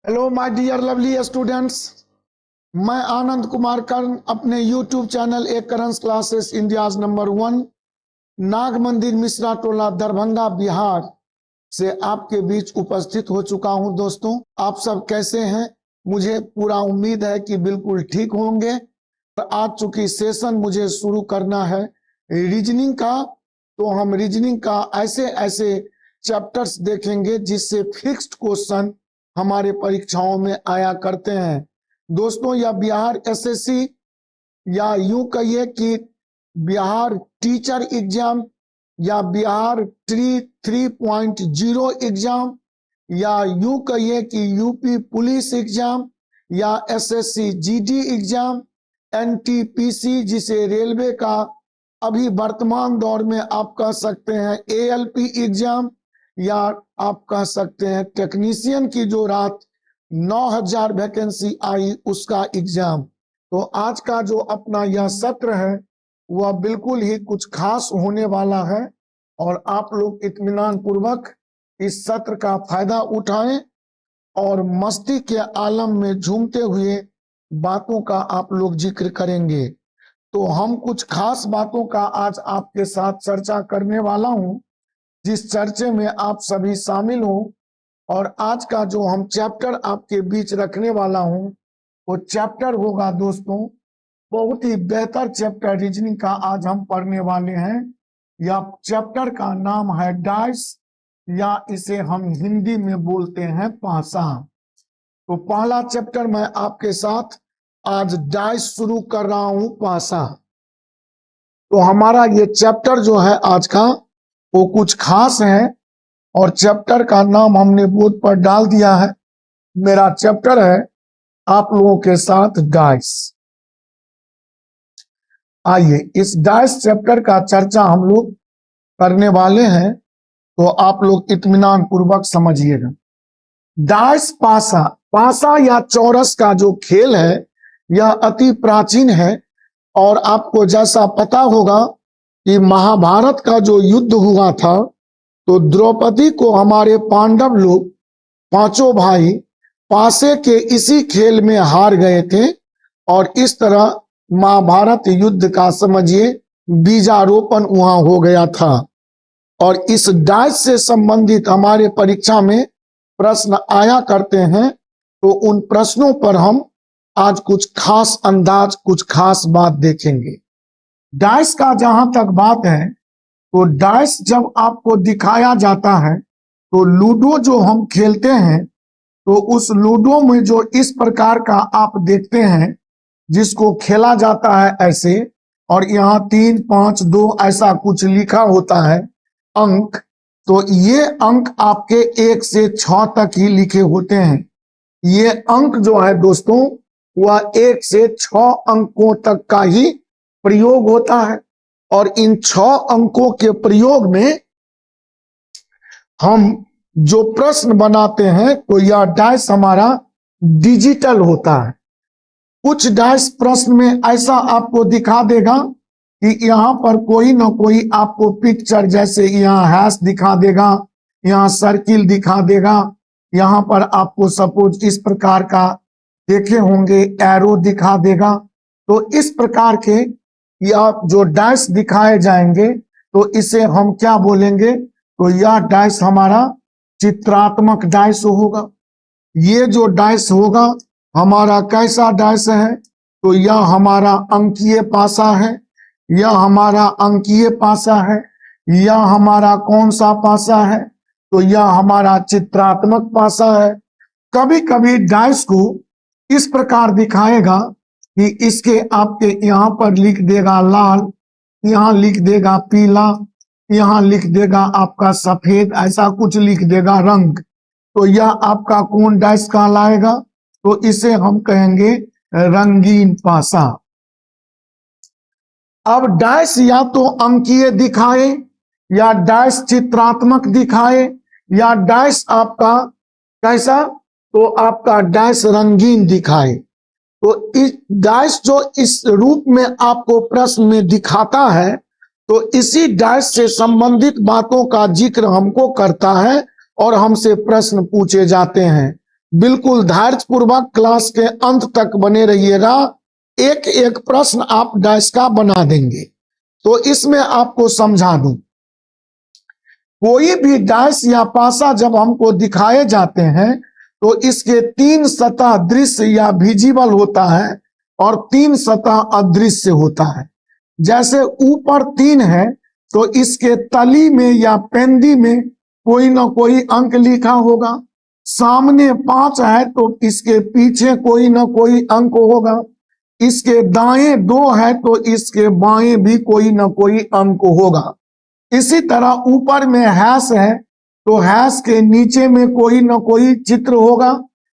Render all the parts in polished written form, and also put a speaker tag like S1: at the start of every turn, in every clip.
S1: Hello my dear lovely students, मैं आनंद कुमार कर्ण अपने YouTube channel एक करंस classes India's number 1 Nag Mandir Mishra टोला दरभंगा बिहार से आपके बीच उपस्थित हो चुका हूं। दोस्तों, आप सब कैसे हैं? मुझे पूरा उम्मीद है कि बिल्कुल ठीक होंगे। आज चूंकि सेशन मुझे शुरू करना है रीजनिंग का, तो हम रीजनिंग का ऐसे ऐसे चैप्टर्स देखेंगे जिससे फिक्स्ड क्वेश्चन हमारे परीक्षाओं में आया करते हैं। दोस्तों, यह बिहार एसएससी या यूं कहिए कि बिहार टीचर एग्जाम या बिहार 3.0 एग्जाम या यूं कहिए कि यूपी पुलिस एग्जाम या एसएससी जीडी एग्जाम, एनटीपीसी जिसे रेलवे का अभी वर्तमान दौर में आप कह सकते हैं एएलपी एग्जाम, या आप कह सकते हैं टेक्नीशियन की जो रात 9000 वैकेंसी आई उसका एग्जाम। तो आज का जो अपना यह सत्र है वह बिल्कुल ही कुछ खास होने वाला है और आप लोग इत्मीनान पूर्वक इस सत्र का फायदा उठाएं और मस्ती के आलम में झूमते हुए बातों का आप लोग जिक्र करेंगे। तो हम कुछ खास बातों का आज आपके साथ चर्चा करने वाला हूं, जिस चर्चे में आप सभी शामिल हो। और आज का जो हम चैप्टर आपके बीच रखने वाला हूं वो चैप्टर होगा दोस्तों बहुत ही बेहतर चैप्टर रीजनिंग का आज हम पढ़ने वाले हैं। यह चैप्टर का नाम है डाइस, या इसे हम हिंदी में बोलते हैं पासा। तो पहला चैप्टर मैं आपके साथ आज डाइस शुरू कर रहा हूं, पासा। तो हमारा ये चैप्टर जो है आज का वो कुछ खास है और चैप्टर का नाम हमने बोर्ड पर डाल दिया है। मेरा चैप्टर है आप लोगों के साथ डाइस। आइए इस डाइस चैप्टर का चर्चा हम लोग करने वाले हैं, तो आप लोग इत्मीनान पूर्वक समझिएगा। डाइस पासा, पासा या चौरस का जो खेल है यह अति प्राचीन है और आपको जैसा पता होगा कि महाभारत का जो युद्ध हुआ था तो द्रौपदी को हमारे पांडव लोग पांचों भाई पासे के इसी खेल में हार गए थे और इस तरह महाभारत युद्ध का समझिए बीजारोपण वहां हो गया था। और इस डाइस से संबंधित हमारे परीक्षा में प्रश्न आया करते हैं, तो उन प्रश्नों पर हम आज कुछ खास अंदाज कुछ खास बात देखेंगे। डाइस का जहां तक बात है तो डाइस जब आपको दिखाया जाता है तो लूडो जो हम खेलते हैं तो उस लूडो में जो इस प्रकार का आप देखते हैं जिसको खेला जाता है ऐसे, और यहाँ 3, 5, 2 ऐसा कुछ लिखा होता है अंक, तो ये अंक आपके 1 से 6 तक ही लिखे होते हैं। ये अंक जो है दोस्तों वह 1 से 6 अंकों तक का ही प्रयोग होता है और इन 6 अंकों के प्रयोग में हम जो प्रश्न बनाते हैं तो यह डाइस हमारा डिजिटल होता है। कुछ डाइस प्रश्न में ऐसा आपको दिखा देगा कि यहाँ पर कोई ना कोई आपको पिक्चर, जैसे यहाँ हैश दिखा देगा, यहाँ सर्किल दिखा देगा, यहाँ पर आपको सपोज इस प्रकार का देखे होंगे एरो दिखा देगा। तो इस प्रकार के या जो डाइस दिखाए जाएंगे तो इसे हम क्या बोलेंगे, तो यह डाइस हमारा चित्रात्मक डाइस होगा। ये जो डाइस होगा हमारा कैसा डाइस है, तो यह हमारा अंकीय पासा है, यह हमारा अंकीय पासा है, यह हमारा कौन सा पासा है, तो यह हमारा चित्रात्मक पासा है। कभी कभी डाइस को इस प्रकार दिखाएगा कि इसके आपके यहाँ पर लिख देगा लाल, यहाँ लिख देगा पीला, यहाँ लिख देगा आपका सफेद, ऐसा कुछ लिख देगा रंग। तो यह आपका कौन डाइस कहलाएगा, तो इसे हम कहेंगे रंगीन पासा। अब डाइस या तो अंकीय दिखाए या डाइस चित्रात्मक दिखाए या डाइस आपका कैसा, तो आपका डाइस रंगीन दिखाए। तो इस डाइस जो इस रूप में आपको प्रश्न में दिखाता है तो इसी डाइस से संबंधित बातों का जिक्र हमको करता है और हमसे प्रश्न पूछे जाते हैं। बिल्कुल धैर्यपूर्वक क्लास के अंत तक बने रहिएगा। एक एक प्रश्न आप डाइस का बना देंगे। तो इसमें आपको समझा दूं, कोई भी डाइस या पासा जब हमको दिखाए जाते हैं तो इसके 3 सतह दृश्य या विजिबल होता है और 3 सतह अदृश्य होता है। जैसे ऊपर 3 है तो इसके तली में या पेंदी में कोई ना कोई अंक लिखा होगा। सामने 5 है तो इसके पीछे कोई ना कोई अंक होगा। इसके दाएं 2 है तो इसके बाएं भी कोई ना कोई अंक होगा। इसी तरह ऊपर में हैश है तो हैश के नीचे में कोई ना कोई चित्र होगा।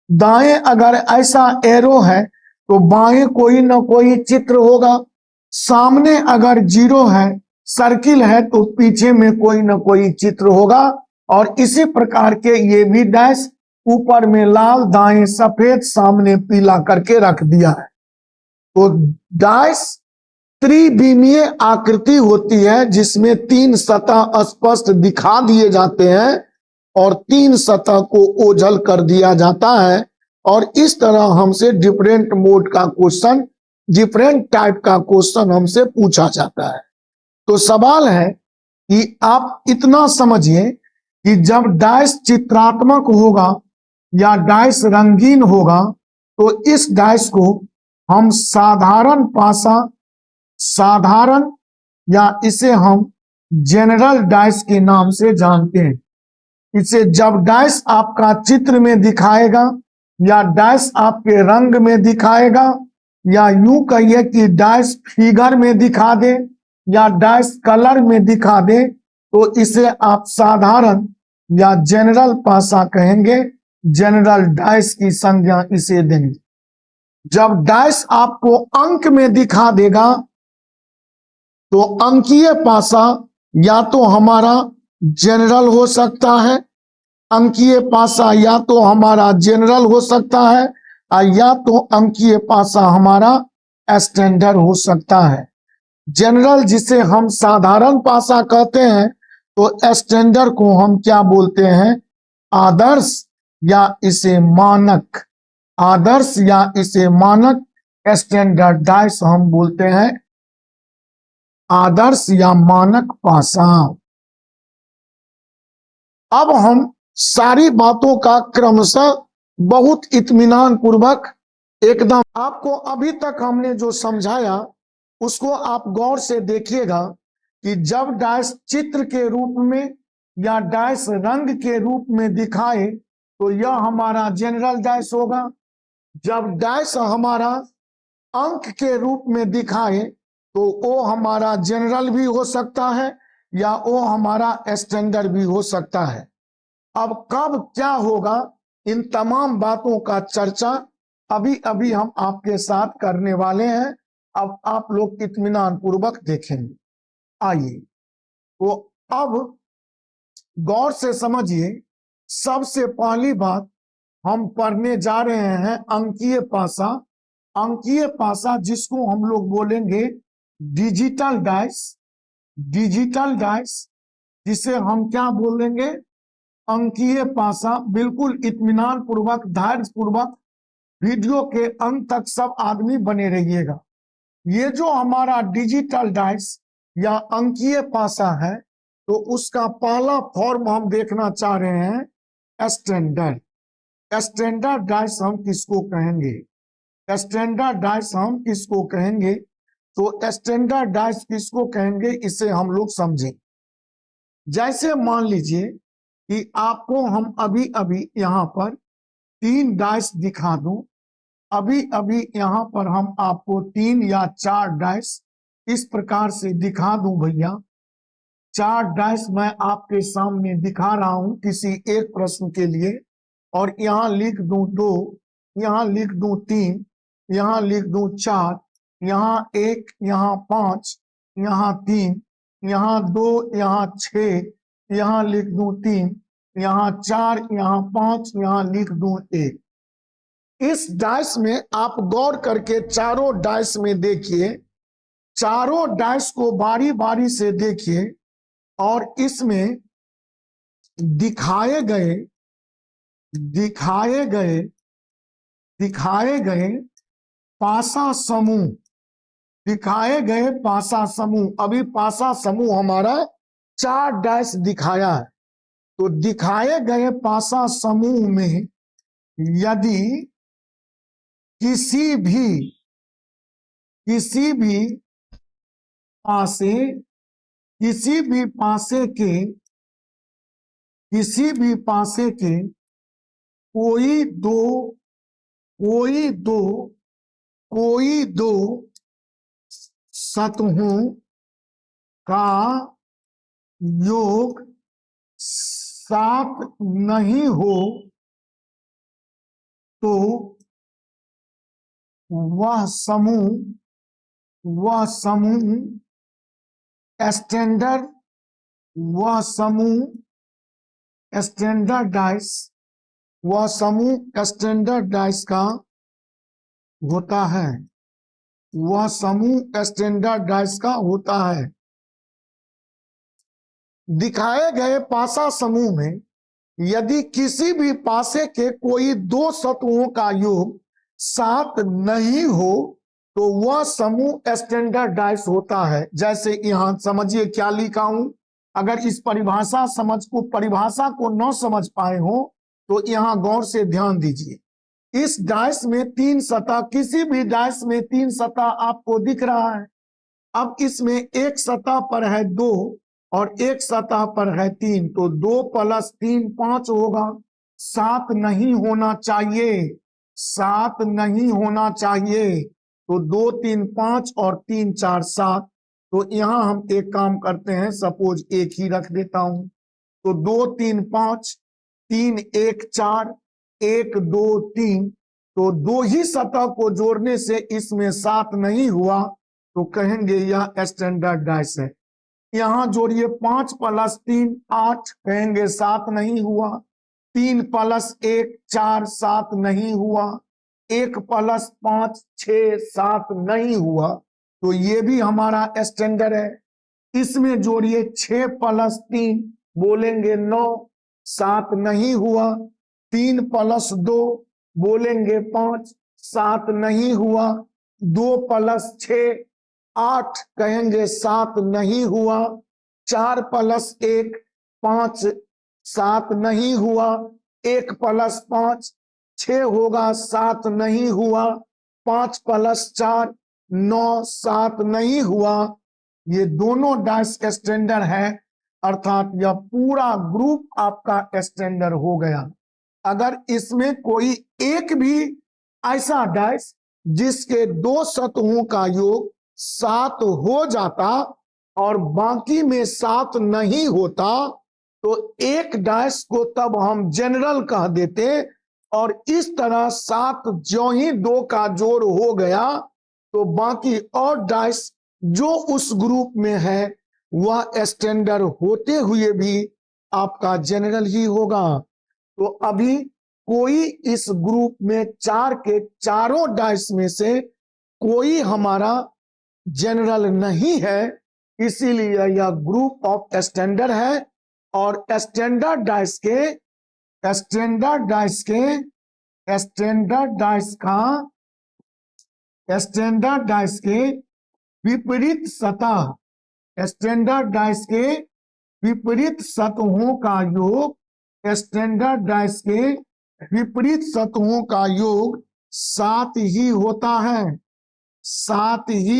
S1: दाएं अगर ऐसा एरो है तो बाएं कोई ना कोई चित्र होगा। सामने अगर 0 है, सर्किल है, तो पीछे में कोई ना कोई चित्र होगा। और इसी प्रकार के ये भी डैश, ऊपर में लाल, दाएं सफेद, सामने पीला करके रख दिया है। तो डैश त्रिविमीय आकृति होती है जिसमें 3 सतह स्पष्ट दिखा दिए जाते हैं और 3 सतह को ओझल कर दिया जाता है। और इस तरह हमसे डिफरेंट मोड का क्वेश्चन, डिफरेंट टाइप का क्वेश्चन हमसे पूछा जाता है। तो सवाल है कि आप इतना समझिए कि जब डाइस चित्रात्मक होगा या डाइस रंगीन होगा तो इस डाइस को हम साधारण पासा, साधारण, या इसे हम जनरल डाइस के नाम से जानते हैं। इसे जब डाइस आपका चित्र में दिखाएगा या डाइस आपके रंग में दिखाएगा या यूं कहिए कि डाइस फिगर में दिखा दे या डाइस कलर में दिखा दे तो इसे आप साधारण या जनरल पासा कहेंगे। जनरल डाइस की संज्ञा इसे देंगे। जब डाइस आपको अंक में दिखा देगा तो अंकीय पासा या तो हमारा जनरल हो सकता है, अंकीय पासा या तो हमारा जनरल हो सकता है या तो अंकीय पासा हमारा स्टैंडर्ड हो सकता है। जनरल जिसे हम साधारण पासा कहते हैं तो स्टैंडर्ड को हम क्या बोलते हैं? आदर्श या इसे मानक। आदर्श या इसे मानक, स्टैंडर्ड डाइस हम बोलते हैं आदर्श या मानक पासा। अब हम सारी बातों का क्रमशः बहुत इत्मीनान पूर्वक एकदम आपको अभी तक हमने जो समझाया उसको आप गौर से देखिएगा कि जब डाइस चित्र के रूप में या डाइस रंग के रूप में दिखाए तो यह हमारा जनरल डाइस होगा। जब डाइस हमारा अंक के रूप में दिखाए तो वो हमारा जनरल भी हो सकता है या वो हमारा स्टैंडर्ड भी हो सकता है। अब कब क्या होगा इन तमाम बातों का चर्चा अभी अभी हम आपके साथ करने वाले हैं। अब आप लोग इत्मीनान पूर्वक देखेंगे। आइए तो अब गौर से समझिए। सबसे पहली बात हम पढ़ने जा रहे हैं अंकीय पासा। अंकीय पासा जिसको हम लोग बोलेंगे डिजिटल डाइस। डिजिटल डाइस जिसे हम क्या बोलेंगे? अंकीय पासा। बिल्कुल इत्मीनान पूर्वक, धैर्य पूर्वक वीडियो के अंत तक सब आदमी बने रहिएगा। ये जो हमारा डिजिटल डाइस या अंकीय पासा है तो उसका पहला फॉर्म हम देखना चाह रहे हैं स्टैंडर्ड। स्टैंडर्ड डाइस हम किसको कहेंगे? स्टैंडर्ड डाइस हम किसको कहेंगे? तो स्टैंडर्ड डाइस किसको कहेंगे इसे हम लोग समझें। जैसे मान लीजिए कि आपको हम अभी अभी यहाँ पर 3 डाइस दिखा दूं। अभी अभी यहाँ पर हम आपको 3 या 4 डाइस इस प्रकार से दिखा दूं भैया। 4 डाइस मैं आपके सामने दिखा रहा हूं किसी एक प्रश्न के लिए। और यहाँ लिख दूं 2, यहाँ लिख दूं 3, यहाँ लिख दूं 4, यहाँ 1, यहाँ 5, यहाँ 3, यहाँ 2, यहाँ 6, यहाँ लिख दूं 3, यहाँ 4, यहाँ 5, यहाँ लिख दूं 1। इस डाइस में आप गौर करके चारों डाइस में देखिए। चारों डाइस को बारी बारी से देखिए और इसमें दिखाए गए दिखाए गए पासा समूह, दिखाए गए पासा समूह। अभी पासा समूह हमारा 4 डैश दिखाया है, तो दिखाए गए पासा समूह में यदि किसी भी पासे के कोई दो सतहों का योग 7 नहीं हो तो वह समूह स्टैंडर्डाइज का होता है। वह समूह स्टैंडर्डाइज का होता है। दिखाए गए पासा समूह में यदि किसी भी पासे के कोई 2 सतहों का योग 7 नहीं हो तो वह समूह स्टैंडर्डाइज होता है। जैसे यहां समझिए क्या लिखा हूं। अगर इस परिभाषा को न समझ पाए हो तो यहां गौर से ध्यान दीजिए। इस डाइस में 3 सतह, किसी भी डाइस में 3 सतह आपको दिख रहा है। अब इसमें एक सतह पर है 2 और एक सतह पर है 3, तो 2 + 3 5 होगा। 7 नहीं होना चाहिए। तो 2 3 5 और 3 4 7। तो यहां हम एक काम करते हैं, सपोज एक ही रख देता हूं। तो 2 3 5, 3 1 4, 1 2 3। तो 2 ही सतह को जोड़ने से इसमें 7 नहीं हुआ तो कहेंगे यह स्टैंडर्डाइज है। यहां जोड़िए 5 + 3 8, कहेंगे 7 नहीं हुआ। 3 + 1 4 7 नहीं हुआ। 1 + 5 6 7 नहीं हुआ, तो ये भी हमारा स्टैंडर्ड है। इसमें जोड़िए 6 + 3, बोलेंगे 9 7 नहीं हुआ। 3 + 2 बोलेंगे 5 7 नहीं हुआ। 2 + 6 8, कहेंगे 7 नहीं हुआ। 4 + 1 5 7 नहीं हुआ। 1 + 5 6 होगा, 7 नहीं हुआ। 5 + 4 9 7 नहीं हुआ। ये दोनों डाइस स्टैंडर्ड है, अर्थात यह पूरा ग्रुप आपका स्टैंडर्ड हो गया। अगर इसमें कोई एक भी ऐसा डाइस जिसके 2 सतहों का योग 7 हो जाता और बाकी में 7 नहीं होता तो एक डाइस को तब हम जनरल कह देते। और इस तरह 7 जो ही 2 का जोड़ हो गया तो बाकी और डाइस जो उस ग्रुप में है वह स्टैंडर्ड होते हुए भी आपका जनरल ही होगा। तो अभी कोई इस ग्रुप में 4 के चारों डाइस में से कोई हमारा जनरल नहीं है, इसीलिए यह ग्रुप ऑफ स्टैंडर्ड है। और स्टैंडर्ड डाइस के विपरीत सतहों का योग विपरीत सतहों का योग 7 ही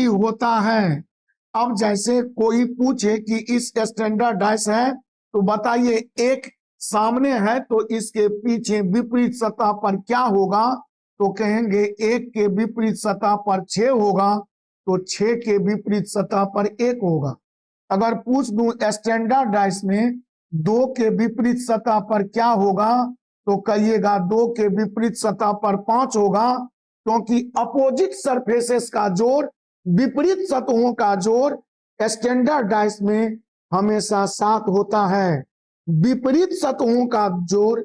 S1: होता है। अब जैसे कोई पूछे कि इस स्टैंडर्ड डाइस है तो बताइए, एक सामने है तो इसके पीछे विपरीत सतह पर क्या होगा, तो कहेंगे 1 के विपरीत सतह पर 6 होगा, तो 6 के विपरीत सतह पर 1 होगा। अगर पूछ दूं स्टैंडर्ड डाइस में 2 के विपरीत सतह पर क्या होगा, तो कहिएगा 2 के विपरीत सतह पर 5 होगा, क्योंकि अपोजिट सरफेसेस का जोड़, विपरीत सतहों का जोड़ स्टैंडर्ड डाइस में हमेशा 7 होता है। विपरीत सतहों का जोड़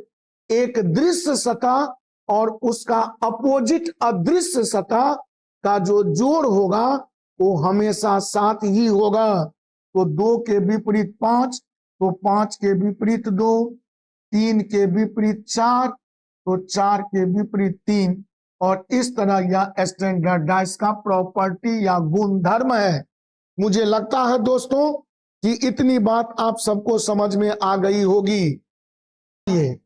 S1: एक दृश्य सतह और उसका अपोजिट अदृश्य सतह का जो जोड़ होगा वो हमेशा 7 ही होगा। तो 2 के विपरीत 5, तो 5 के विपरीत 2, 3 के विपरीत 4, तो 4 के विपरीत 3, और इस तरह यह स्टैंडर्ड डाइस का प्रॉपर्टी या गुणधर्म है। मुझे लगता है दोस्तों कि इतनी बात आप सबको समझ में आ गई होगी। ये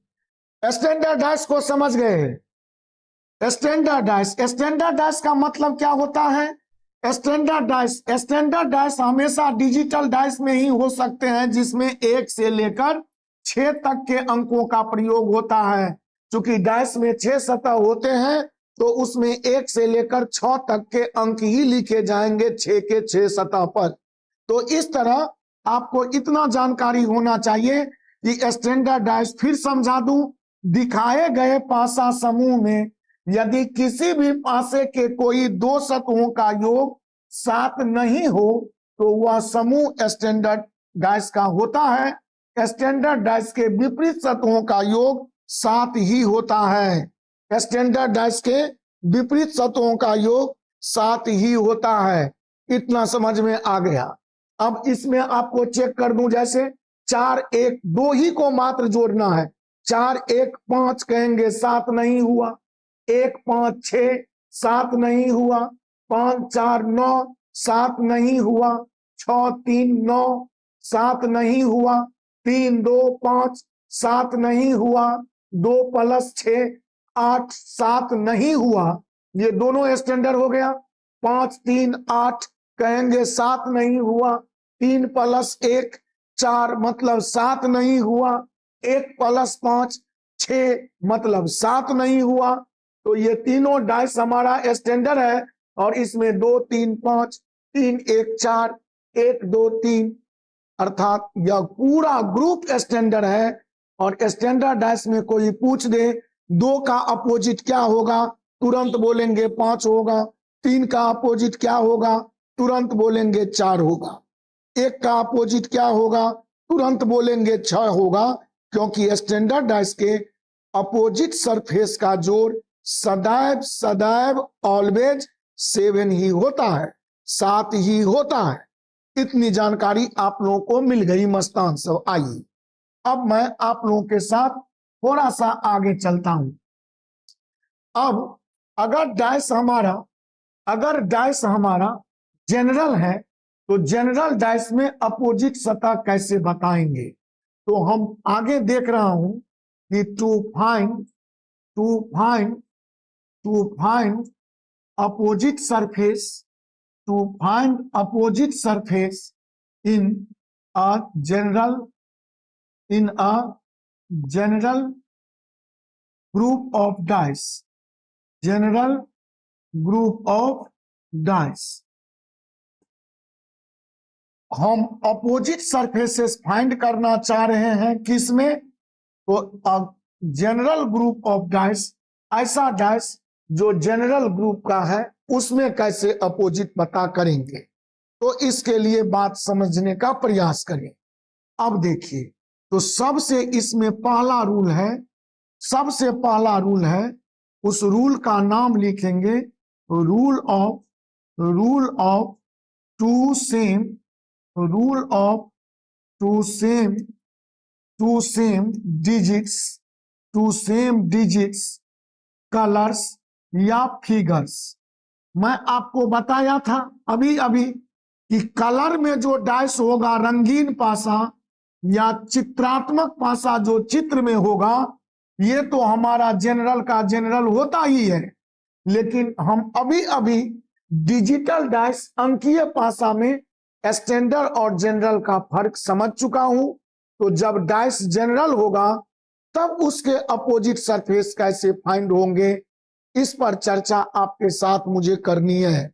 S1: स्टैंडर्ड डाइस को समझ गए। स्टैंडर्ड डाइस का मतलब क्या होता है? स्टैंडर्ड डाइस हमेशा डिजिटल डाइस में ही हो सकते हैं, जिसमें 1 से लेकर 6 तक के अंकों का प्रयोग होता है। क्योंकि डाइस में 6 सतह होते हैं, तो उसमें 1 से लेकर 6 तक के अंक ही लिखे जाएंगे 6 के 6 सतह पर। तो इस तरह आपको इतना जानकारी होना चाहिए कि स्टैंडर्ड डाइस, फिर समझा दूं, दिखाए गए पासा समूह में यदि किसी भी पासे के कोई 2 सतहों का योग 7 नहीं हो, तो वह समूह स्टैंडर्ड डाइस का होता है। स्टैंडर्ड डाइस के विपरीत सतहों का योग 7 ही होता है। स्टैंडर्ड डाइस के विपरीत सतहों का योग 7 ही होता है। इतना समझ में आ गया। अब इसमें आपको चेक कर दूं, जैसे 4 1 2 ही को मात्र जोड़ना है। 4 1 5 कहेंगे, 7 नहीं हुआ। 1 5 6 7 नहीं हुआ। 5 4 9 7 नहीं हुआ। 6 3 9 7 नहीं हुआ। 3 2 5 7 नहीं हुआ। 2 + 6 8 7 नहीं हुआ। ये दोनों स्टैंडर्ड हो गया। 5 3 8 कहेंगे, 7 नहीं हुआ। 3 + 1 4 मतलब 7 नहीं हुआ। 1 + 5 6 मतलब 7 नहीं हुआ। तो ये तीनों डाइस हमारा स्टैंडर्ड है, और इसमें 2 3 5 3 1 4 1 2 3, अर्थात यह पूरा ग्रुप स्टैंडर्ड है। और स्टैंडर्ड डाइस में कोई पूछ दे 2 का अपोजिट क्या होगा, तुरंत बोलेंगे 5 होगा। 3 का अपोजिट क्या होगा, तुरंत बोलेंगे 4 होगा। 1 का अपोजिट क्या होगा, तुरंत बोलेंगे 6 होगा। क्योंकि स्टैंडर्ड डाइस के अपोजिट सरफेस का जोड़ सदैव सदैव ऑलवेज 7 ही होता है, 7 ही होता है। इतनी जानकारी आप लोगों को मिल गई मस्तान सब। आइए अब मैं आप लोगों के साथ थोड़ा सा आगे चलता हूं। अब अगर डाइस हमारा जनरल है, तो जनरल डाइस में अपोजिट सतह कैसे बताएंगे? तो हम आगे देख रहा हूं कि to find opposite surface in a general group of dice, हम अपोजिट सरफेसेस फाइंड करना चाह रहे हैं। किसमें? तो जनरल ग्रुप ऑफ डाइस, ऐसा डाइस जो जनरल ग्रुप का है, उसमें कैसे अपोजिट पता करेंगे? तो इसके लिए बात समझने का प्रयास करें। अब देखिए, तो सबसे इसमें पहला रूल है, उस रूल का नाम लिखेंगे rule of two same digits colours या फिगर्स। मैं आपको बताया था अभी अभी कि कलर में जो डाइस होगा, रंगीन पासा या चित्रात्मक पासा जो चित्र में होगा, ये तो हमारा जनरल का जनरल होता ही है। लेकिन हम अभी अभी डिजिटल डाइस अंकीय पासा में स्टैंडर्ड और जनरल का फर्क समझ चुका हूं। तो जब डाइस जनरल होगा, तब उसके अपोजिट सरफेस कैसे फाइंड होंगे, इस पर चर्चा आपके साथ मुझे करनी है।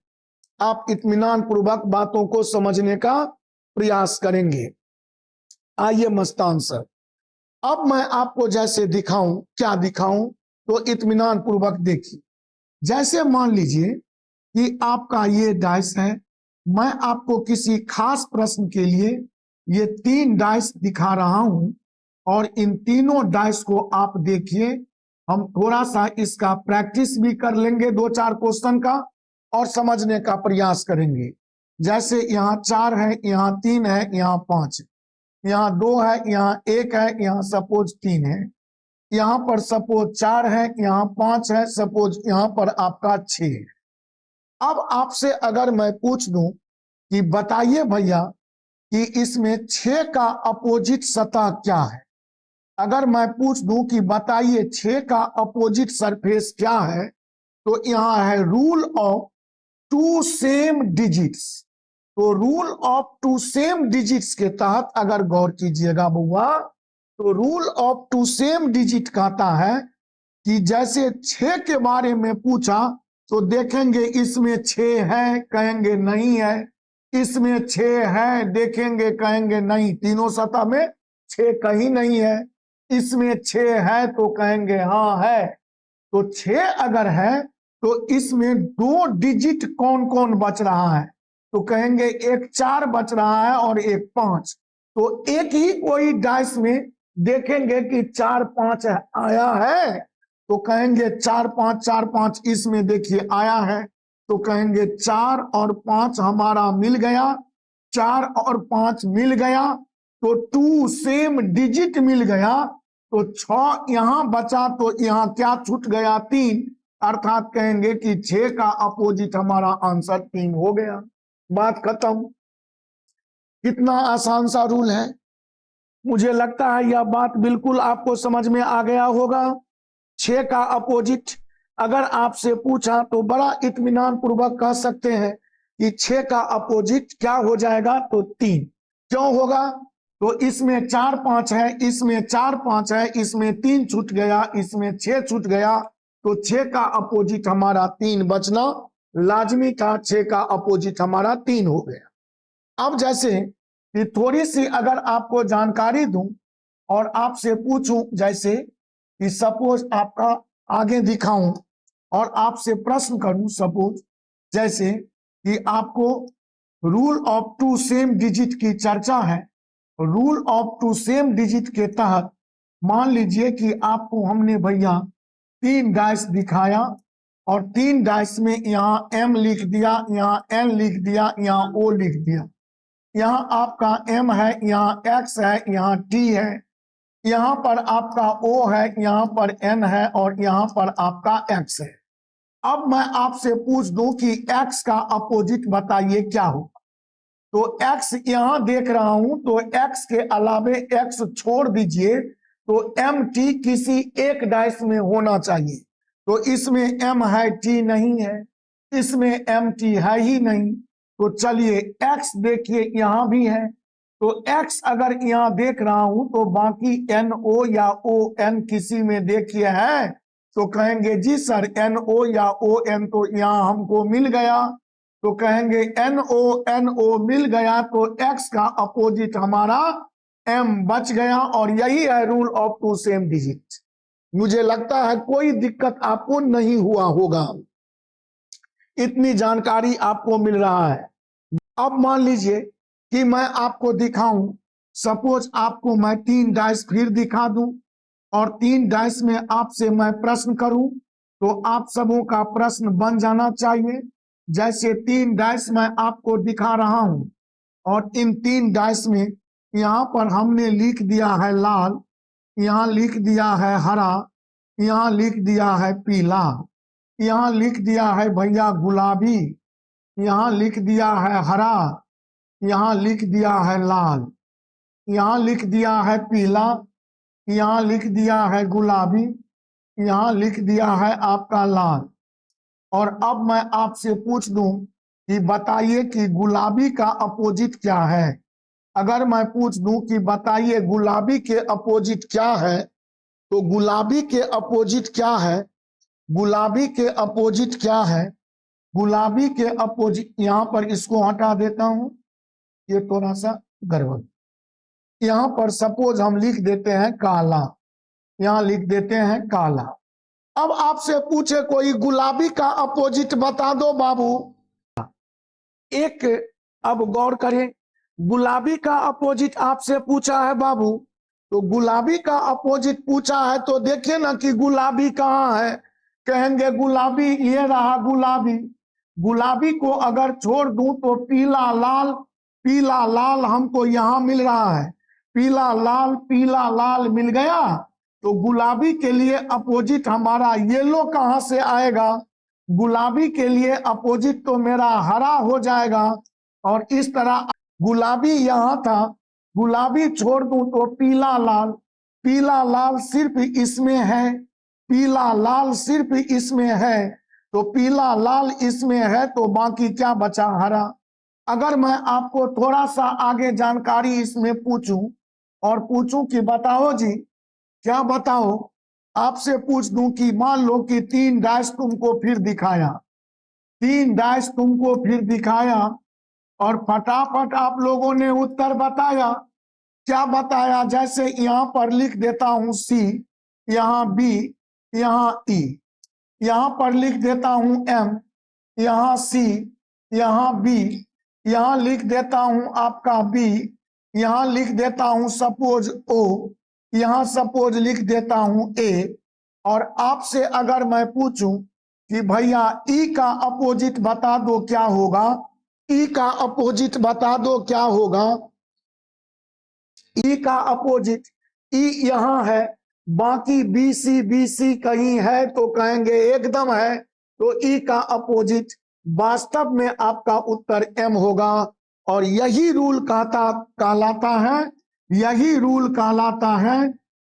S1: आप इत्मीनान पूर्वक बातों को समझने का प्रयास करेंगे। आइए मस्तान सर, अब मैं आपको जैसे दिखाऊं, क्या दिखाऊं, तो इत्मीनान पूर्वक देखिए। जैसे मान लीजिए कि आपका ये डाइस है, मैं आपको किसी खास प्रश्न के लिए ये 3 डाइस दिखा रहा हूं, और इन तीनों डाइस को आप देखिए। हम थोड़ा सा इसका प्रैक्टिस भी कर लेंगे, 2-4 क्वेश्चन का, और समझने का प्रयास करेंगे। जैसे यहाँ 4 है, यहाँ 3 है, यहाँ 5 है, यहाँ 2 है, यहाँ 1 है, यहाँ सपोज 3 है। यहाँ पर सपोज 4 है, यहाँ 5 है, सपोज यहाँ पर आपका 6 है। अब आपसे अगर मैं पूछ दूं कि बताइए भैया कि इसमें 6 का अपोजिट सतह क्या है, अगर मैं पूछ दूं कि बताइए 6 का अपोजिट सरफेस क्या है, तो यहाँ है रूल ऑफ 2 सेम डिजिट्स। तो रूल ऑफ 2 सेम डिजिट्स के तहत अगर गौर कीजिएगा बुआ, तो रूल ऑफ 2 सेम डिजिट कहता है कि जैसे 6 के बारे में पूछा तो देखेंगे इसमें 6 है, कहेंगे नहीं है, इसमें 6 है, देखेंगे कहेंगे नहीं, तीनों सतह में 6 कहीं नहीं है, इसमें 6 है तो कहेंगे हाँ है। तो 6 अगर है तो इसमें 2 डिजिट कौन कौन बच रहा है, तो कहेंगे एक 4 बच रहा है और एक 5। तो एक ही कोई डाइस में देखेंगे कि 4 5 आया है, तो कहेंगे 4 5 4 5, इसमें देखिए आया है, तो कहेंगे 4 और 5 हमारा मिल गया, 4 और 5 मिल गया, तो 2 सेम डिजिट मिल गया, तो 6 यहां बचा, तो यहां क्या छूट गया, 3, अर्थात कहेंगे कि 6 का अपोजिट हमारा आंसर 3 हो गया। बात खत्म। कितना आसान सा रूल है। मुझे लगता है यह बात बिल्कुल आपको समझ में आ गया होगा। 6 का अपोजिट अगर आपसे पूछा तो बड़ा इत्मीनान पूर्वक कह सकते हैं कि 6 का अपोजिट क्या हो जाएगा, तो 3। क्यों होगा, तो इसमें 4 5 है, इसमें 4 5 है, इसमें 3 छूट गया, इसमें 6 छूट गया, तो 6 का अपोजिट हमारा 3 बचना लाजमी था। 6 का अपोजिट हमारा 3 हो गया। अब जैसे कि थोड़ी सी अगर आपको जानकारी दूं और आपसे पूछूं, जैसे कि सपोज आपका आगे दिखाऊं और आपसे प्रश्न करूं, सपोज जैसे कि आपको रूल ऑफ 2 सेम डिजिट की चर्चा है। रूल ऑफ 2 सेम डिजिट के तहत मान लीजिए कि आपको हमने भैया 3 डाइस दिखाया और 3 डाइस में यहाँ m लिख दिया, यहाँ n लिख दिया, यहाँ o लिख दिया। यहाँ आपका m है, यहाँ x है, यहाँ t है, यहाँ पर आपका o है, यहाँ पर n है और यहाँ पर आपका x है। अब मैं आपसे पूछ दूं कि x का अपोजिट बताइए क्या होगा, तो x यहां देख रहा हूं, तो x के अलावे x छोड़ दीजिए, तो mt किसी एक डाइस में होना चाहिए। तो इसमें m है, t नहीं है, इसमें mt है ही नहीं, तो चलिए x देखिए यहां भी है, तो x अगर यहां देख रहा हूं तो बाकी no या on किसी में देखिए है, तो कहेंगे जी सर no या on तो यहां हमको मिल गया, तो कहेंगे no मिल गया, तो x का अपोजिट हमारा m बच गया, और यही है रूल ऑफ 2 सेम डिजिट। मुझे लगता है कोई दिक्कत आपको नहीं हुआ होगा, इतनी जानकारी आपको मिल रहा है। अब मान लीजिए कि मैं आपको दिखाऊं, सपोज आपको मैं 3 डाइस फिर दिखा दूं और 3 डाइस में आपसे मैं प्रश्न करूं, तो आप सबों का प्रश्न बन जाना चाहिए। जैसे 3 डाइस मैं आपको दिखा रहा हूं और इन 3 डाइस में यहाँ पर हमने लिख दिया है लाल, यहाँ लिख दिया है हरा, यहाँ लिख दिया है पीला, यहाँ लिख दिया है भैया गुलाबी, यहाँ लिख दिया है हरा, यहाँ लिख दिया है लाल, यहाँ लिख दिया है पीला, यहाँ लिख दिया है गुलाबी, यहाँ लिख दिया है आपका लाल। और अब मैं आपसे पूछ दूं कि बताइए कि गुलाबी का अपोजिट क्या है। अगर मैं पूछ दूं कि बताइए गुलाबी के अपोजिट क्या है, तो गुलाबी के अपोजिट क्या है, गुलाबी के अपोजिट क्या है, गुलाबी के अपोजिट, यहां पर इसको हटा देता हूं, ये थोड़ा सा गड़बड़। यहां पर सपोज हम लिख देते हैं काला, यहां लिख देते हैं काला। अब आपसे पूछे कोई गुलाबी का अपोजिट बता दो बाबू, एक, अब गौर करें, गुलाबी का अपोजिट आपसे पूछा है बाबू, तो गुलाबी का अपोजिट पूछा है, तो देखिए ना कि गुलाबी कहाँ है, कहेंगे गुलाबी ये रहा गुलाबी। गुलाबी को अगर छोड़ दूं तो पीला लाल, पीला लाल हमको यहां मिल रहा है, पीला लाल मिल गया, तो गुलाबी के लिए अपोजिट हमारा येलो कहां से आएगा? गुलाबी के लिए अपोजिट तो मेरा हरा हो जाएगा। और इस तरह गुलाबी यहां था, गुलाबी छोड़ दूं तो पीला लाल, पीला लाल सिर्फ इसमें है, पीला लाल सिर्फ इसमें है, तो पीला लाल इसमें है तो बाकी क्या बचा? हरा। अगर मैं आपको थोड़ा सा आगे जानकारी इसमें पूछूं और पूछूं कि बताओ जी, क्या बताओ, आपसे पूछ दूं कि मान लो कि 3 डाइस तुमको फिर दिखाया, 3 डाइस तुमको फिर दिखाया और फटाफट आप लोगों ने उत्तर बताया। क्या बताया? जैसे यहां पर लिख देता हूं सी, यहां बी, यहां ई, यहां पर लिख देता हूं एम, यहां सी, यहां बी, यहां लिख देता हूं आपका बी, यहां लिख देता हूं सपोज ओ, यहां सपोज लिख देता हूं ए। और आपसे अगर मैं पूछूं कि भैया ई का अपोजिट बता दो क्या होगा, ई का अपोजिट बता दो क्या होगा? ई का अपोजिट, ई यहां है, बाकी बी सी कहीं है तो कहेंगे एकदम है, तो ई का अपोजिट वास्तव में आपका उत्तर एम होगा। और यही रूल कहलाता है, यही रूल कहलाता है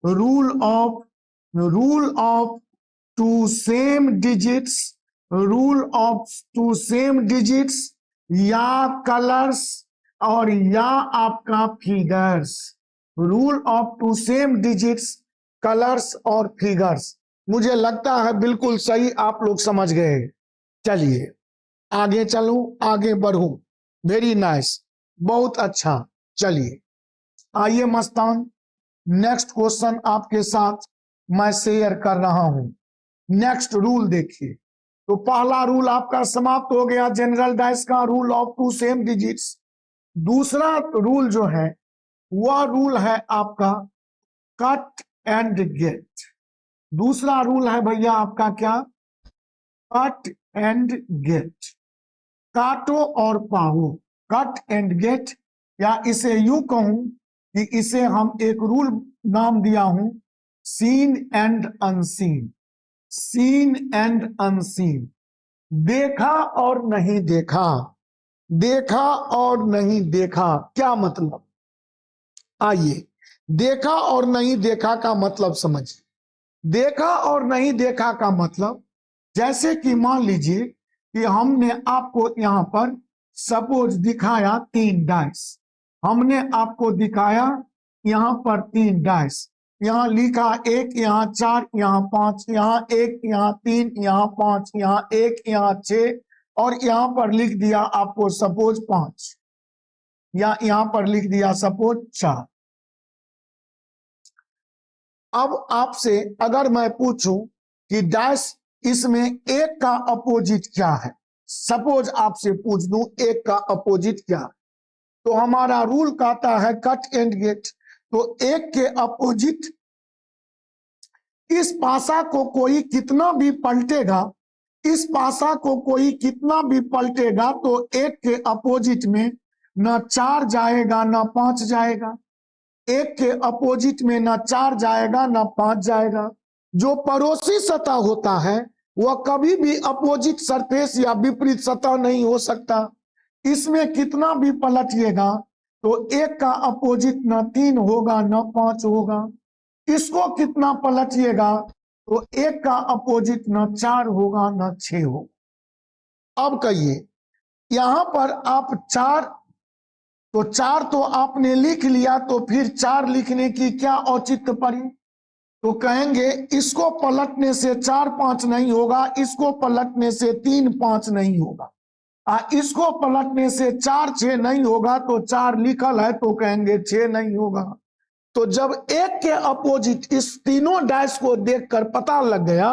S1: rule of two same digits, rule of two same digits या कलर्स और या आपका figures, rule of two same digits, colours और फिगर्स। मुझे लगता है बिल्कुल सही आप लोग समझ गए। चलिए आगे चलूं, आगे बढ़ूं। वेरी नाइस, बहुत अच्छा। चलिए आइए मस्तान, नेक्स्ट क्वेश्चन आपके साथ मैं शेयर कर रहा हूं। नेक्स्ट रूल देखिए, तो पहला रूल आपका समाप्त हो गया, जनरल डाइस का rule of two same digits. दूसरा रूल जो है वह रूल है आपका कट एंड गेट। दूसरा रूल है भैया आपका क्या? कट एंड गेट, काटो और पाओ, कट एंड गेट। या इसे यूं कहूं कि इसे हम एक रूल नाम दिया हूं, seen and unseen, seen and unseen. देखा और नहीं देखा, देखा और नहीं देखा, क्या मतलब? आइए देखा और नहीं देखा का मतलब समझिए। देखा और नहीं देखा का मतलब, जैसे कि मान लीजिए कि हमने आपको यहां पर सपोज दिखाया 3 डाइस, हमने आपको दिखाया यहां पर 3 डाइस, यहां लिखा 1, यहां 4, यहां 5, यहां 1, यहां 3, यहां 5, यहां 1, यहां 6 और यहां पर लिख दिया आपको सपोज 5, या यहां पर लिख दिया सपोज 4। अब आपसे अगर मैं पूछूं कि डाइस इसमें एक का अपोजिट क्या है, सपोज आपसे पूछ दूं एक का अपोजिट क्या है, तो हमारा रूल कहता है कट एंड गेट। तो एक के अपोजिट, इस पासा को कोई कितना भी पलटेगा, इस पासा को कोई कितना भी पलटेगा तो एक के अपोजिट में न 4 जाएगा न 5 जाएगा, एक के अपोजिट में ना 4 जाएगा ना 5 जाएगा। जो पड़ोसी सतह होता है वह कभी भी अपोजिट सरफेस या विपरीत सतह नहीं हो सकता। इसमें कितना भी पलटिएगा तो एक का अपोजिट ना 3 होगा ना 5 होगा, इसको कितना पलटिएगा तो एक का अपोजिट ना 4 होगा ना 6 होगा। अब कहिए यहां पर आप 4, तो 4 तो आपने लिख लिया, तो फिर 4 लिखने की क्या औचित्य पड़ी? तो कहेंगे इसको पलटने से 4 5 नहीं होगा, इसको पलटने से 3 5 नहीं होगा, इसको पलटने से 4 6 नहीं होगा, तो 4 लिखल है तो कहेंगे 6 नहीं होगा। तो जब एक के अपोजिट, इस तीनों डाइस को देखकर पता लग गया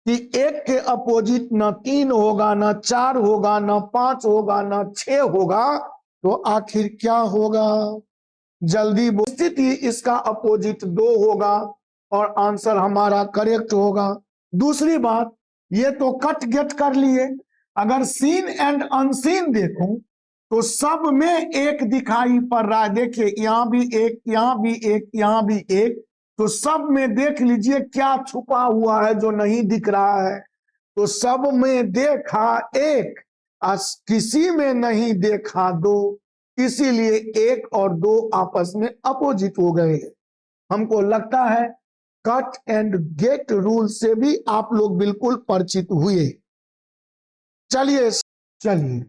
S1: कि एक के अपोजिट न 3 होगा न 4 होगा न 5 होगा न 6 होगा, तो आखिर क्या होगा? जल्दी स्थिति इसका अपोजिट 2 होगा और आंसर हमारा करेक्ट होगा। दूसरी बात, ये तो कट गेट कर लिए, अगर सीन एंड अनसीन देखूं तो सब में एक दिखाई पड़ रहा है। देखिए यहां भी एक, यहां भी एक, यहां भी एक, तो सब में देख लीजिए क्या छुपा हुआ है जो नहीं दिख रहा है। तो सब में देखा एक, किसी में नहीं देखा दो, इसीलिए एक और दो आपस में अपोजिट हो गए। हमको लगता है कट एंड गेट रूल से भी आप लोग बिल्कुल परिचित हुए। चलिए चलिए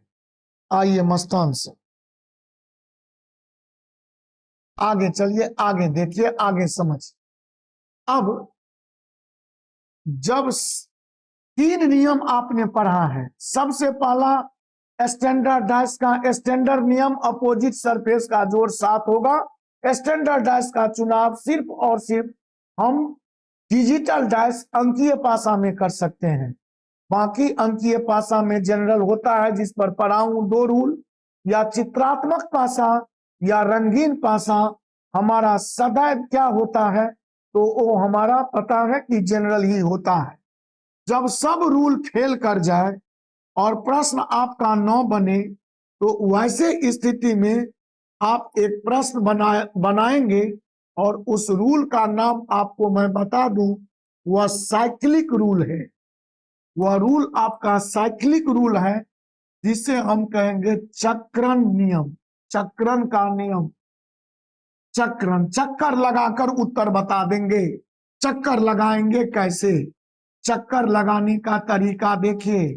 S1: आइए मस्तान से आगे चलिए, आगे देखिए, आगे समझ। अब जब तीन नियम आपने पढ़ा है, सबसे पहला स्टैंडर्डाइज का स्टैंडर्ड नियम, अपोजिट सरफेस का जोड़ 7 होगा। स्टैंडर्डाइज का चुनाव सिर्फ और सिर्फ हम डिजिटल डाइस अंकीय पासा में कर सकते हैं। बाकी अंकीय पासा में जनरल होता है, जिस पर पढ़ा हूं 2 रूल, या चित्रात्मक पासा या रंगीन पासा। हमारा सदैव क्या होता है, तो वो हमारा पता है कि जनरल ही होता है। जब सब रूल फेल कर जाए और प्रश्न आपका 9 बने, तो वैसे स्थिति में आप एक प्रश्न बनाएंगे और उस रूल का नाम आपको मैं बता दूं, वह साइक्लिक रूल है। वह रूल आपका साइक्लिक रूल है, जिसे हम कहेंगे चक्रण नियम। चक्रण का नियम, चक्रण, चक्कर लगाकर उत्तर बता देंगे। चक्कर लगाएंगे कैसे? चक्कर लगाने का तरीका देखिए।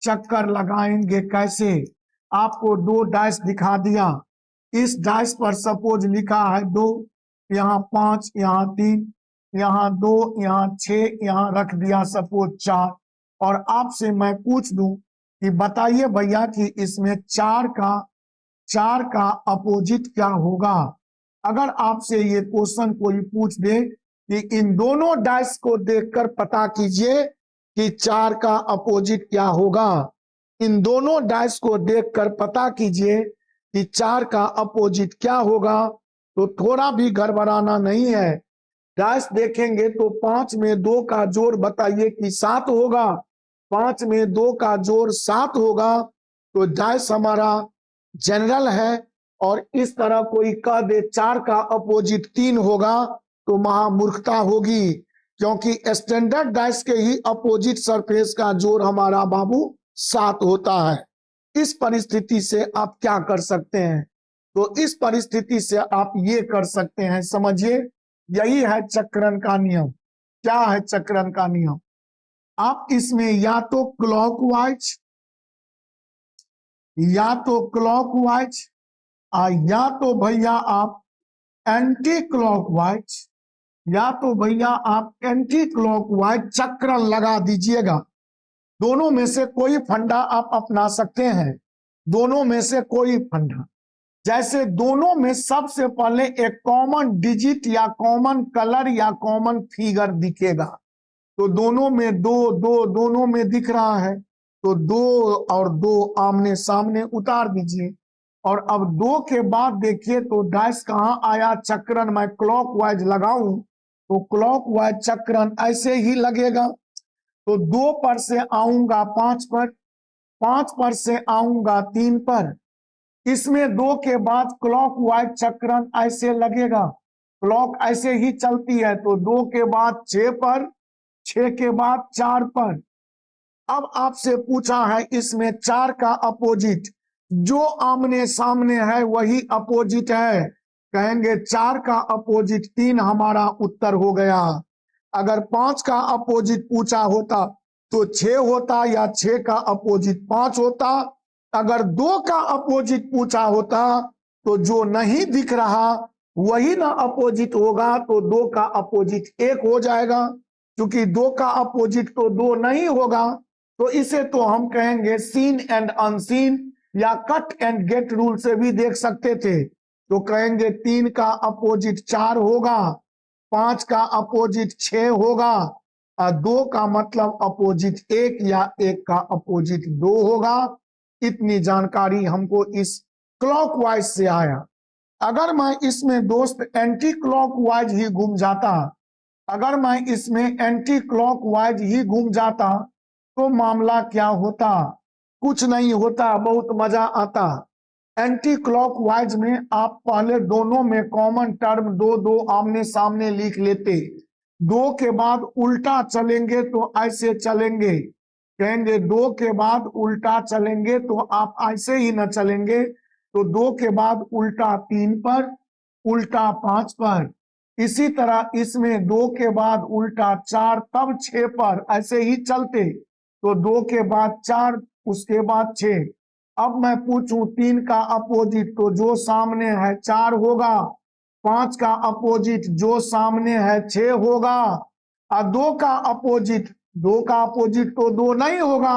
S1: चक्कर लगाएंगे कैसे? आपको 2 डाइस दिखा दिया। इस डाइस पर सपोज लिखा है 2, यहाँ 5, यहाँ 3, यहाँ 2, यहाँ 6, यहाँ रख दिया सपोज 4। और आपसे मैं पूछ दूं कि बताइए भैया कि इसमें 4 का अपोजिट क्या होगा। अगर आपसे ये क्वेश्चन कोई पूछ दे कि इन दोनों डाइस को देखकर पता कीजिए कि 4 का अपोजिट क्या होगा, इन दोनों डाइस को देखकर पता कीजिए कि 4 का अपोजिट क्या होगा, तो थोड़ा भी गड़बड़ाना नहीं है। डाइस देखेंगे तो 5 में 2 का जोड़ बताइए कि 7 होगा। 5 में 2 का जोड़ 7 होगा, तो डाइस हमारा जनरल है। और इस तरह कोई कह दे 4 का अपोजिट 3 होगा, तो महामूर्खता होगी, क्योंकि स्टैंडर्ड डाइस के ही अपोजिट सरफेस का जोड़ हमारा बाबू 7 होता है। इस परिस्थिति से आप क्या कर सकते हैं? तो इस परिस्थिति से आप ये कर सकते हैं, समझिए, यही है चक्रण का नियम। क्या है चक्रण का नियम? आप इसमें या तो क्लॉकवाइज या तो भैया आप एंटी क्लॉकवाइज, या तो भैया आप एंटी क्लॉकवाइज चक्र लगा दीजिएगा। दोनों में से कोई फंडा आप अपना सकते हैं, दोनों में से कोई फंडा। जैसे दोनों में सबसे पहले एक कॉमन डिजिट या कॉमन कलर या कॉमन फिगर दिखेगा, तो दोनों में 2 2 दोनों में दिख रहा है, तो 2 और 2 आमने सामने उतार दीजिए। और अब 2 के बाद देखिए तो डाइस कहाँ आया, चक्रण मैं क्लॉकवाइज लगाऊं तो क्लॉकवाइज चक्रण ऐसे ही लगेगा। तो 2 पर से आऊंगा 5 पर, 5 पर से आऊंगा 3 पर। इसमें 2 के बाद क्लॉकवाइज चक्रण ऐसे लगेगा, क्लॉक ऐसे ही चलती है। तो 2 के बाद 6 पर, 6 के बाद 4 पर। अब आपसे पूछा है इसमें 4 का अपोजिट, जो आमने सामने है वही अपोजिट है, कहेंगे 4 का अपोजिट 3 हमारा उत्तर हो गया। अगर 5 का अपोजिट पूछा होता तो 6 होता, या 6 का अपोजिट 5 होता। अगर 2 का अपोजिट पूछा होता तो जो नहीं दिख रहा वही ना अपोजिट होगा, तो 2 का अपोजिट 1 हो जाएगा। क्योंकि 2 का अपोजिट तो 2 नहीं होगा, तो इसे तो हम कहेंगे सीन एंड अनसीन, या कट एंड गेट रूल से भी देख सकते थे। तो कहेंगे 3 का अपोजिट 4 होगा, 5 का अपोजिट 6 होगा, और 2 का मतलब अपोजिट 1 या 1 का अपोजिट 2 होगा। इतनी जानकारी हमको इस क्लॉकवाइज से आया। अगर मैं इसमें दोस्त एंटी क्लॉकवाइज ही घूम जाता, अगर मैं इसमें एंटी क्लॉकवाइज ही घूम जाता, तो मामला क्या होता? कुछ नहीं होता, बहुत मजा आता। एंटी क्लॉकवाइज में आप पहले दोनों में कॉमन टर्म दो दो आमने सामने लिख लेते, दो के बाद उल्टा चलेंगे तो ऐसे चलेंगे, कहेंगे दो के बाद उल्टा चलेंगे तो आप ऐसे ही न चलेंगे, तो दो के बाद उल्टा 3 पर, उल्टा 5 पर। इसी तरह इसमें दो के बाद उल्टा 4 तब 6 पर, ऐसे ही चलते, तो दो के बाद 4 उसके बाद 6। अब मैं पूछूं 3 का अपोजिट, तो जो सामने है 4 होगा, 5 का अपोजिट जो सामने है 6 होगा, और 2 का अपोजिट, 2 का अपोजिट तो 2 नहीं होगा,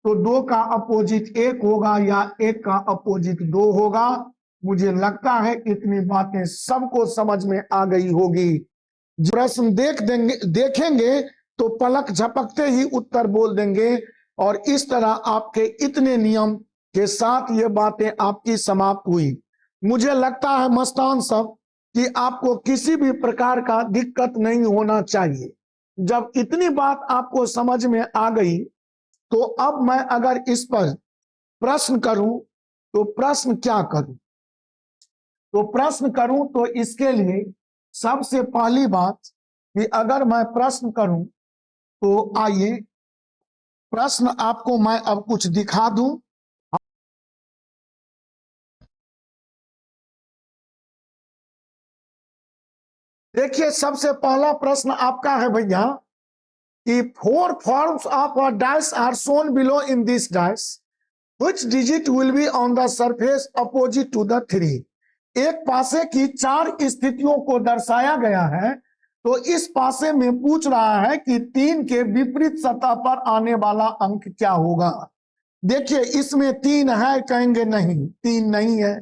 S1: तो 2 का अपोजिट 1 होगा या 1 का अपोजिट 2 होगा। मुझे लगता है इतनी बातें सबको समझ में आ गई होगी। प्रश्न देखेंगे तो पलक झपकते ही उत्तर बोल देंगे, और इस तरह आपके इतने नियम के साथ ये बातें आपकी समाप्त हुई। मुझे लगता है मस्तान सब कि आपको किसी भी प्रकार का दिक्कत नहीं होना चाहिए। जब इतनी बात आपको समझ में आ गई, तो अब मैं अगर इस पर प्रश्न करूं तो प्रश्न क्या करूं? तो प्रश्न करूं तो इसके लिए सबसे पहली बात कि अगर मैं प्रश्न करूं तो आइए प्रश्न आपको मैं अब कुछ दिखा दूं। देखिए सबसे पहला प्रश्न आपका है भैया कि 4 forms of a dice are shown below in this dice. Which digit will be on the surface opposite to the 3? एक पासे की 4 स्थितियों को दर्शाया गया है, तो इस पासे में पूछ रहा है कि 3 के विपरीत सतह पर आने वाला अंक क्या होगा। देखिए इसमें 3 है, कहेंगे नहीं 3 नहीं है,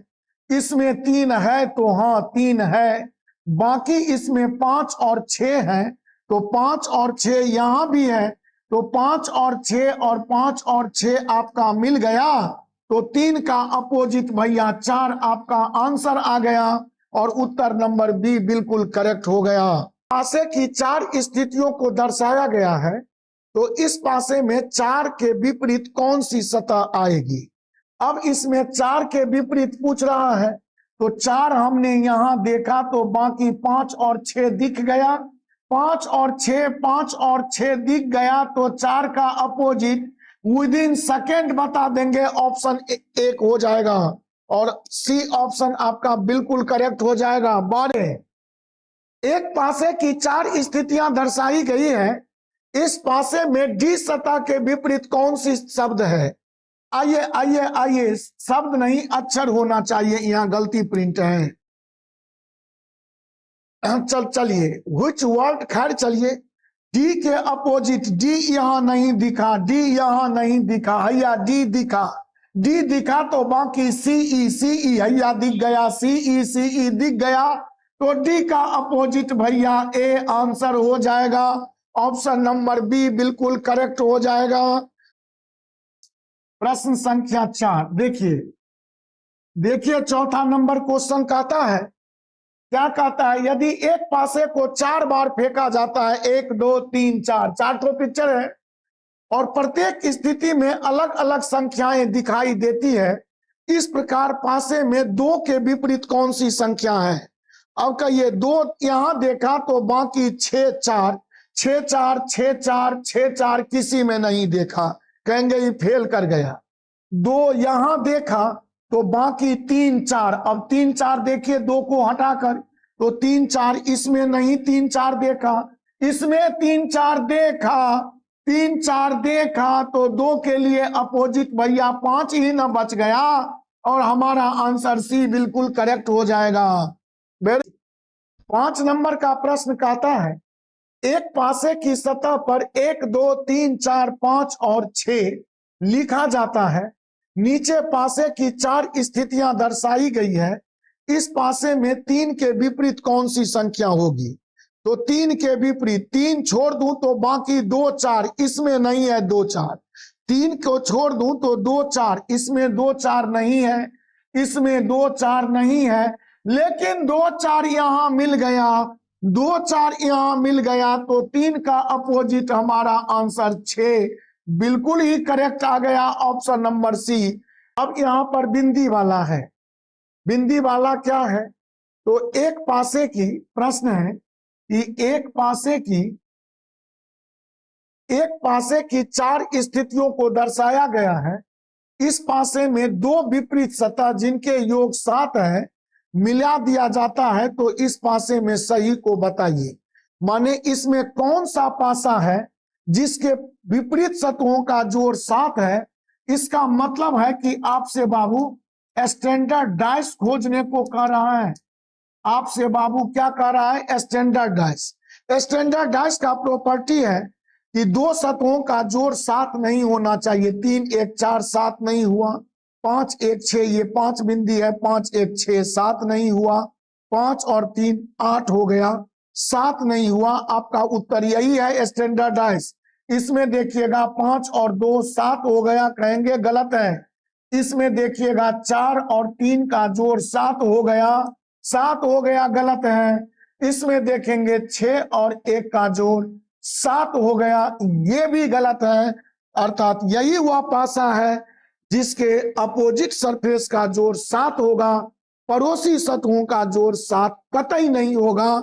S1: इसमें 3 है तो हाँ 3 है, बाकी इसमें 5 और 6 है, तो 5 और 6 यहां भी है, तो 5 और 6 और 5 और 6 आपका मिल गया, तो 3 का अपोजिट भैया 4 आपका आंसर आ गया, और उत्तर नंबर बी बिल्कुल करेक्ट हो गया। पासे की 4 स्थितियों को दर्शाया गया है, तो इस पासे में 4 के विपरीत कौन सी सतह आएगी। अब इसमें 4 के विपरीत पूछ रहा है, तो 4 हमने यहां देखा, तो बाकी 5 और 6 दिख गया, 5 और 6 दिख गया, तो 4 का अपोजिट विद इन सेकेंड बता देंगे, ऑप्शन 1 हो जाएगा, और सी ऑप्शन आपका बिल्कुल करेक्ट हो जाएगा। बारे एक पासे की 4 स्थितियां दर्शाई गई है, इस पासे में डी सतह के विपरीत कौन सी शब्द है। आइए आइए आइए, शब्द नहीं अक्षर होना चाहिए, यहां गलती प्रिंट है। चलिए व्हिच वर्ड, खैर चलिए डी के अपोजिट, डी यहां नहीं दिखा, डी यहां नहीं दिखा, हैया डी दिखा, डी दिखा तो बाकी सीई, सीई हैया दिख गया, सीई सीई दिख गया, तो डी का अपोजिट भैया ए आंसर हो जाएगा, ऑप्शन नंबर बी बिल्कुल करेक्ट हो जाएगा। प्रश्न संख्या 4 देखिए, देखिए चौथा नंबर क्वेश्चन कहता है, क्या कहता है, यदि एक पासे को 4 बार फेंका जाता है, 1 2 3 4, 4 तो पिक्चर है, और प्रत्येक स्थिति में अलग अलग संख्याएं दिखाई देती है, इस प्रकार पासे में 2 के विपरीत कौन सी संख्या है। अब कहिए 2 यहां देखा तो बाकी 6 4, 6 4 6 4 6 4 किसी में नहीं देखा, कहेंगे ये फेल कर गया। 2 यहां देखा तो बाकी 3 4, अब 3 4 देखिए 2 को हटाकर, तो 3 4 इसमें नहीं, 3 4 देखा, इसमें 3 4 देखा, 3 4 देखा, तो 2 के लिए अपोजिट भैया 5 ही ना बच गया, और हमारा आंसर सी बिल्कुल करेक्ट हो जाएगा। 5 नंबर का प्रश्न कहता है, एक पासे की सतह पर 1 2 3 4 5 और 6 लिखा जाता है, नीचे पासे की 4 स्थितियां दर्शाई गई है, इस पासे में 3 के विपरीत कौन सी संख्या होगी। तो 3 के विपरीत 3 छोड़ दूं तो बाकी 2 4, इसमें नहीं है 2 4, 3 को छोड़ दूं तो 2 4, इसमें 2 4 नहीं है, इसमें 2 4 नहीं है, लेकिन 2 4 यहां मिल गया, 2 4 यहां मिल गया, तो 3 का अपोजिट हमारा आंसर 6 बिल्कुल ही करेक्ट आ गया, ऑप्शन नंबर सी। अब यहां पर बिंदी वाला है, बिंदी वाला क्या है? तो एक पासे की, प्रश्न है कि एक पासे की 4 स्थितियों को दर्शाया गया है। इस पासे में 2 विपरीत सतह जिनके योग 7 है मिला दिया जाता है, तो इस पासे में सही को बताइए। माने इसमें कौन सा पासा है जिसके विपरीत सतहों का जोड़ 7 है? इसका मतलब है कि आपसे बाबू स्टैंडर्ड डाइस खोजने को कह रहा है। आपसे बाबू क्या कह रहा है? Standard dice. स्टैंडर्ड डाइस का प्रॉपर्टी है कि 2 सतहों का जोड़ 7 नहीं होना चाहिए। 3 1 4 7 नहीं हुआ। 5 1 6, ये 5 बिंदी है। 5 1 6 7 नहीं हुआ। 5 और 3 8 हो गया, 7 नहीं हुआ। आपका उत्तर यही है, स्टैंडर्ड डाइस। इसमें देखिएगा 5 और 2 7 हो गया, कहेंगे गलत है। इसमें देखिएगा 4 और 3 का जोड़ 7 हो गया, 7 हो गया, गलत है। इसमें देखेंगे 6 और 1 का जोड़ 7 हो गया, ये भी गलत है। अर्थात यही वह पासा है जिसके अपोजिट सरफेस का जोड़ 7 होगा, पड़ोसी सतहों का जोड़ 7 कतई नहीं होगा।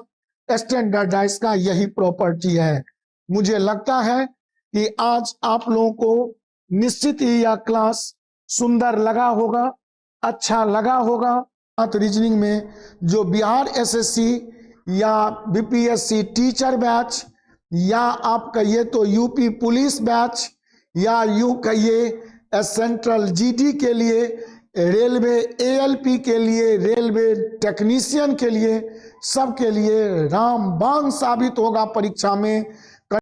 S1: स्टैंडर्ड डाइस का यही प्रॉपर्टी है। मुझे लगता है कि आज आप लोगों को निश्चित ही यह क्लास सुंदर लगा होगा, अच्छा लगा होगा। रीजनिंग में जो बिहार एसएससी या बीपीएससी टीचर बैच, या आप कहिए तो यूपी पुलिस बैच, या यूं कहिए सेंट्रल जीडी के लिए, रेलवे एएलपी के लिए, रेलवे टेक्नीशियन के लिए, सबके लिए रामबाण साबित होगा परीक्षा में।